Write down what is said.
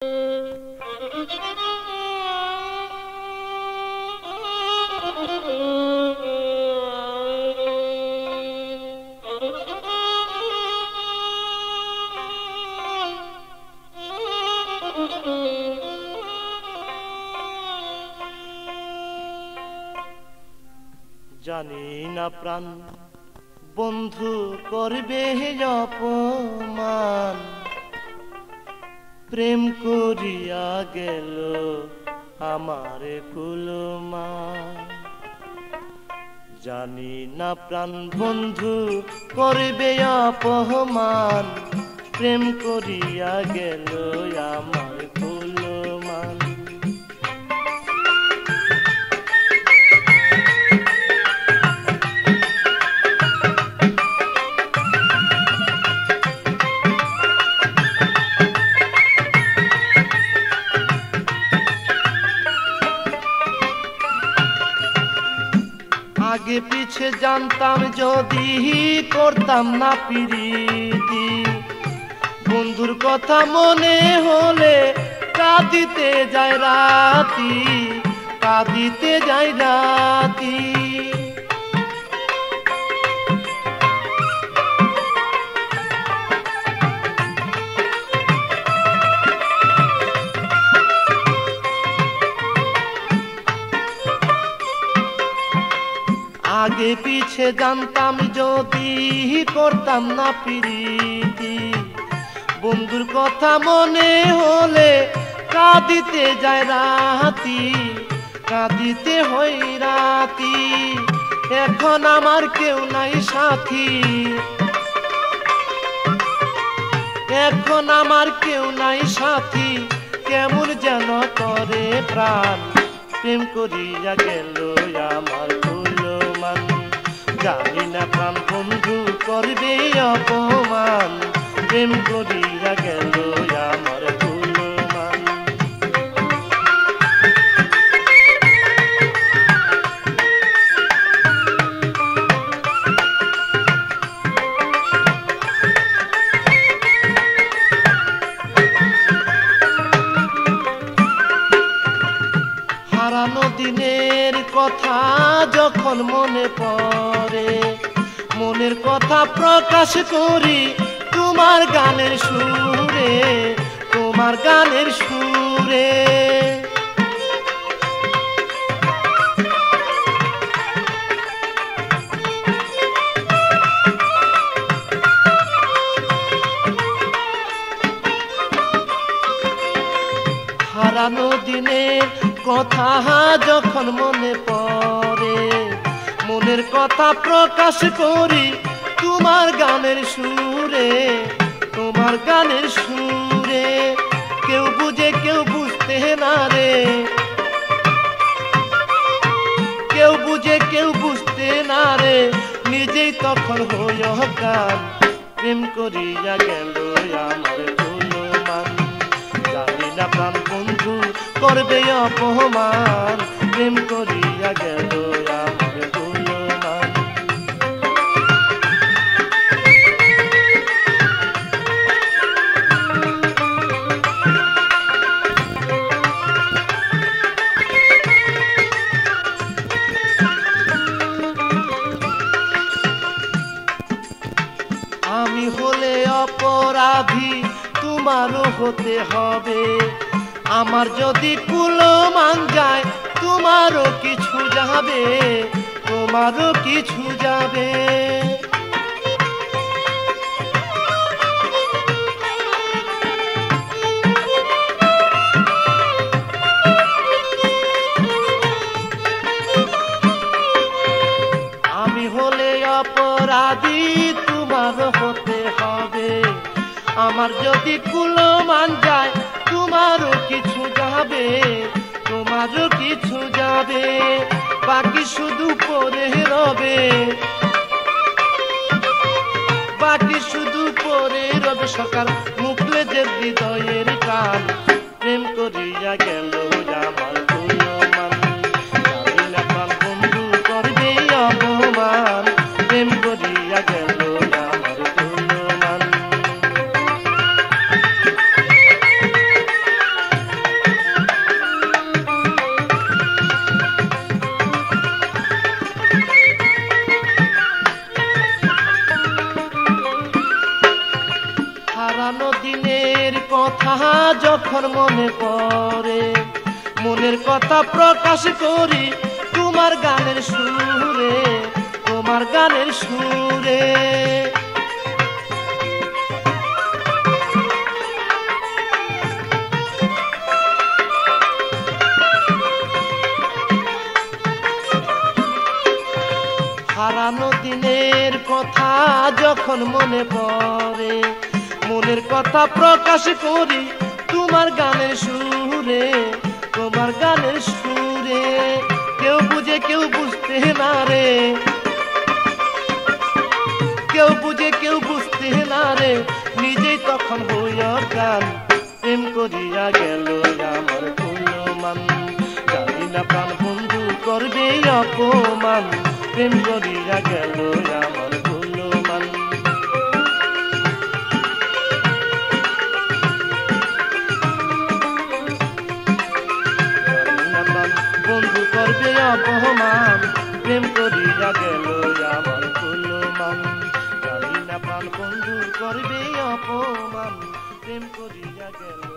জানি না প্রাণ বন্ধু করবে অপমান, প্রেম করিয়া গেল আমারে কুলমান। জানি না প্রাণ বন্ধু করবে অপমান, প্রেম করিয়া গেল আমার কুলমান। আগে পিছে জানতাম যদি করতাম না প্রীতি, বন্ধুর কথা মনে হলে কাঁদিতে যায় রাতি, কাঁদিতে যায় রাতি। আগে পিছে জানতাম যদি করতাম না প্রীতি, বন্ধুর কথা মনে হলে কাঁদিতে যায় রাতি, কাঁদিতে হয় রাতি। এখন আমার কেউ নাই সাথী, এখন আমার কেউ নাই সাথী, কেমন যেন করে প্রাণ, প্রেম করিয়া গেল আমার কুলমান। জানি না প্রাণ বন্ধু করবে অপমান, প্রেম করিয়া গেল আমার কুলমান। হারানো দিনের কথা যখন মনে পড়ে, মনের কথা প্রকাশ করি তোমার গানের সুরে, তোমার গানের সুরে। হারানো দিনের কথা যখন মনে পড়ে, মনের কথা প্রকাশ করি তোমার গানের সুরে, তোমার গানের সুরে। কেউ বুঝে কেউ বুঝতে না রে, কেউ বুঝে কেউ বুঝতে না রে, নিজেই তখন হই অজ্ঞান, প্রেম করিয়া গেল আমার কুলমান। জানি না প্রাণ বন্ধু করবে অপমান, প্রেম করিয়া গেল আমার কুলমান। আমি হলে অপরাধী তোমারও হতে হবে, আমার যদি কুলমান যায় তোমারও কিছু যাবে, তোমারও কিছু যাবে। আমি হলে অপরাধী তোমারও হতে হবে, আমার যদি কুলমান যায় তোমারও কিছু যাবে, তোমারও কিছু যাবে। বাকি শুধু পড়ে রবে, বাকি শুধু পড়ে রবে সকাল মুখলে যে হৃদয়ের কান, প্রেম করিয়া গেল আমার কুলমান। জানি না প্রাণ বন্ধু করবে অপমান, প্রেম করিয়া গেল আমার কুলমান। যখন মনে পড়ে, মনের কথা প্রকাশ করি তোমার গানের সুরে, তোমার গানের সুরে। হারানো দিনের কথা যখন মনে পড়ে, মনের কথা প্রকাশ করি তোমার গানের সুরে, তোমার গানের সুরে। কেউ বুঝে কেউ বুঝতে না রে, কেউ বুঝে কেউ বুঝতে না রে, নিজেই তখন হইয়া গান। প্রেম করিয়া গেল আমার কুলমান, জানি না প্রাণ বন্ধু করবে অপমান। প্রেম করিয়া গেল আমার কুলমান। বন্ধু করবে অপমান, প্রেম করিয়া গেল আমার কুলমান। জানি না প্রাণ বন্ধু করবে অপমান, প্রেম করিয়া গেল।